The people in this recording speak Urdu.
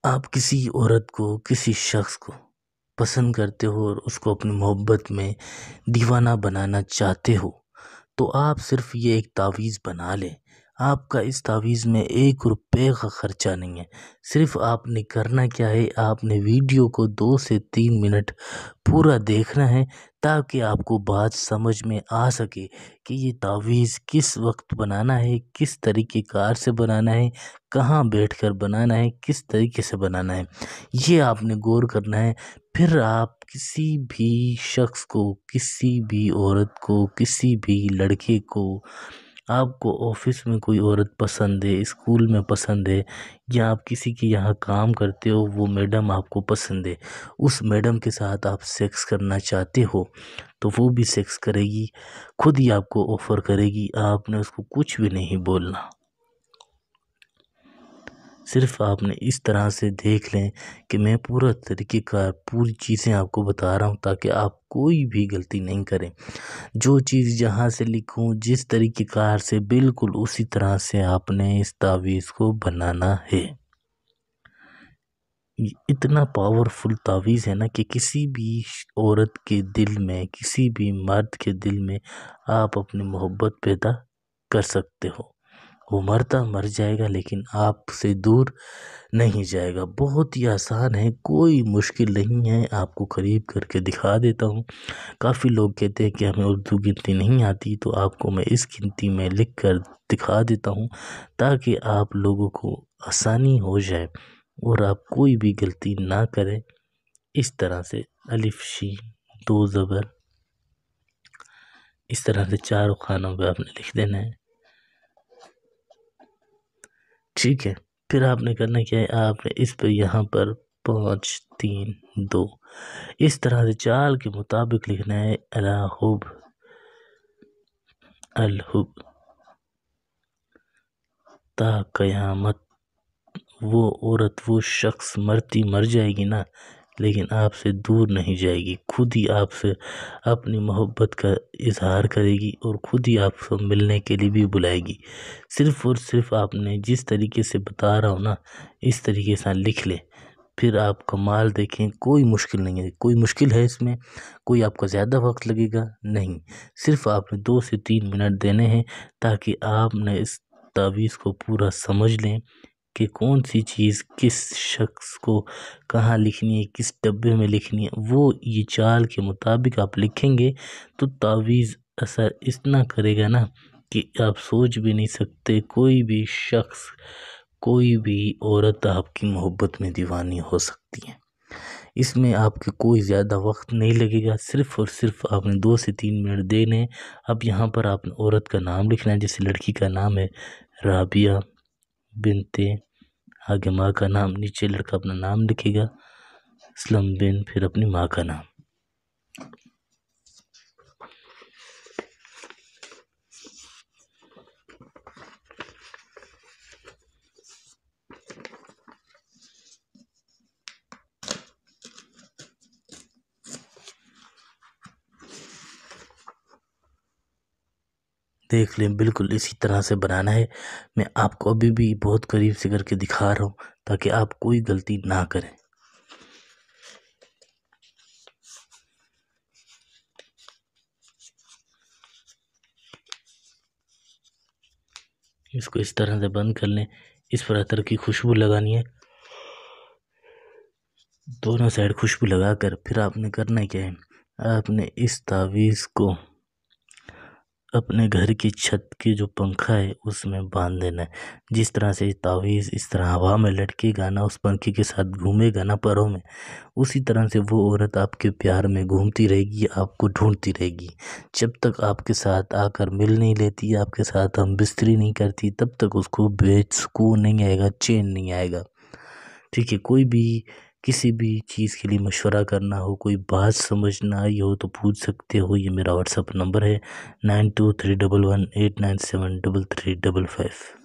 آپ کسی عورت کو، کسی شخص کو پسند کرتے ہو اور اس کو اپنی محبت میں دیوانہ بنانا چاہتے ہو تو آپ صرف یہ ایک تعویذ بنا لیں۔ آپ کا اس تعویذ میں 1 روپے کا خرچہ نہیں ہے۔ صرف آپ نے کرنا کیا ہے، آپ نے ویڈیو کو 2 سے 3 منٹ پورا دیکھنا ہے تاکہ آپ کو بات سمجھ میں آ سکے کہ یہ تعویذ کس وقت بنانا ہے، کس طریقے کار سے بنانا ہے، کہاں بیٹھ کر بنانا ہے، کس طریقے سے بنانا ہے، یہ آپ نے غور کرنا ہے۔ پھر آپ کسی بھی شخص کو، کسی بھی عورت کو، کسی بھی لڑکے کو، آپ کو آفس میں کوئی عورت پسند ہے، اسکول میں پسند ہے، یا آپ کسی کے یہاں کام کرتے ہو، وہ میڈم آپ کو پسند ہے، اس میڈم کے ساتھ آپ سیکس کرنا چاہتے ہو تو وہ بھی سیکس کرے گی، خود ہی آپ کو آفر کرے گی، آپ نے اس کو کچھ بھی نہیں بولنا۔ صرف آپ نے اس طرح سے دیکھ لیں کہ میں پورا طریقہ کار، پوری چیزیں آپ کو بتا رہا ہوں تاکہ آپ کوئی بھی غلطی نہیں کریں۔ جو چیز جہاں سے لکھوں، جس طریقہ کار سے، بالکل اسی طرح سے آپ نے اس تعویذ کو بنانا ہے۔ اتنا پاورفل تعویذ ہے نا کہ کسی بھی عورت کے دل میں، کسی بھی مرد کے دل میں آپ اپنی محبت پیدا کر سکتے ہو۔ وہ مرتا مر جائے گا لیکن آپ سے دور نہیں جائے گا۔ بہت ہی آسان ہے، کوئی مشکل نہیں ہے، آپ کو قریب کر کے دکھا دیتا ہوں۔ کافی لوگ کہتے ہیں کہ ہمیں اردو گنتی نہیں آتی، تو آپ کو میں اس گنتی میں لکھ کر دکھا دیتا ہوں تاکہ آپ لوگوں کو آسانی ہو جائے اور آپ کوئی بھی غلطی نہ کریں۔ اس طرح سے الف ش 2 زبر، اس طرح سے 4 خانوں پہ آپ نے لکھ دینا ہے، ٹھیک ہے۔ پھر آپ نے کرنا کیا ہے، آپ نے اس پہ یہاں پر 5 3 2 اس طرح سے چال کے مطابق لکھنا ہے، الحب الحب تا قیامت۔ وہ عورت، وہ شخص مرتی مر جائے گی نا، لیکن آپ سے دور نہیں جائے گی، خود ہی آپ سے اپنی محبت کا اظہار کرے گی اور خود ہی آپ سے ملنے کے لیے بھی بلائے گی۔ صرف اور صرف آپ نے جس طریقے سے بتا رہا ہوں نا، اس طریقے سے لکھ لے، پھر آپ کمال دیکھیں۔ کوئی مشکل نہیں ہے، کوئی مشکل ہے اس میں، کوئی آپ کا زیادہ وقت لگے گا نہیں، صرف آپ نے 2 سے 3 منٹ دینے ہیں تاکہ آپ نے اس تعویذ کو پورا سمجھ لیں کہ کون سی چیز کس شخص کو کہاں لکھنی ہے، کس ڈبے میں لکھنی ہے۔ وہ یہ چال کے مطابق آپ لکھیں گے تو تعویذ اثر اتنا کرے گا نا کہ آپ سوچ بھی نہیں سکتے۔ کوئی بھی شخص، کوئی بھی عورت آپ کی محبت میں دیوانی ہو سکتی ہے۔ اس میں آپ کے کوئی زیادہ وقت نہیں لگے گا، صرف اور صرف آپ نے 2 سے 3 منٹ دینے۔ اب یہاں پر آپ نے عورت کا نام لکھنا ہے، جیسے لڑکی کا نام ہے رابعہ بنت، آگے ماں کا نام، نیچے لڑکا اپنا نام لکھے گا، اسلم بن، پھر اپنی ماں کا نام۔ دیکھ لیں، بالکل اسی طرح سے بنانا ہے۔ میں آپ کو ابھی بھی بہت قریب سے کر کے دکھا رہا ہوں تاکہ آپ کوئی غلطی نہ کریں۔ اس کو اس طرح سے بند کر لیں، اس پر عطر کی خوشبو لگانی ہے، دونوں سائڈ خوشبو لگا کر پھر آپ نے کرنا کیا ہے، آپ نے اس تعویذ کو اپنے گھر کی چھت کی جو پنکھا ہے اس میں باندھ دینا ہے۔ جس طرح سے تعویذ اس طرح ہوا میں لٹکے گا نا، اس پنکھے کے ساتھ گھومے گا نا پروں میں، اسی طرح سے وہ عورت آپ کے پیار میں گھومتی رہے گی، آپ کو ڈھونڈتی رہے گی۔ جب تک آپ کے ساتھ آ کر مل نہیں لیتی، آپ کے ساتھ ہم بستری نہیں کرتی، تب تک اس کو بے سکون نہیں آئے گا، چین نہیں آئے گا، ٹھیک ہے۔ کوئی بھی کسی بھی چیز کے لیے مشورہ کرنا ہو، کوئی بات سمجھ نہ آئی ہو تو پوچھ سکتے ہو، یہ میرا واٹس اپ نمبر ہے 923118973355۔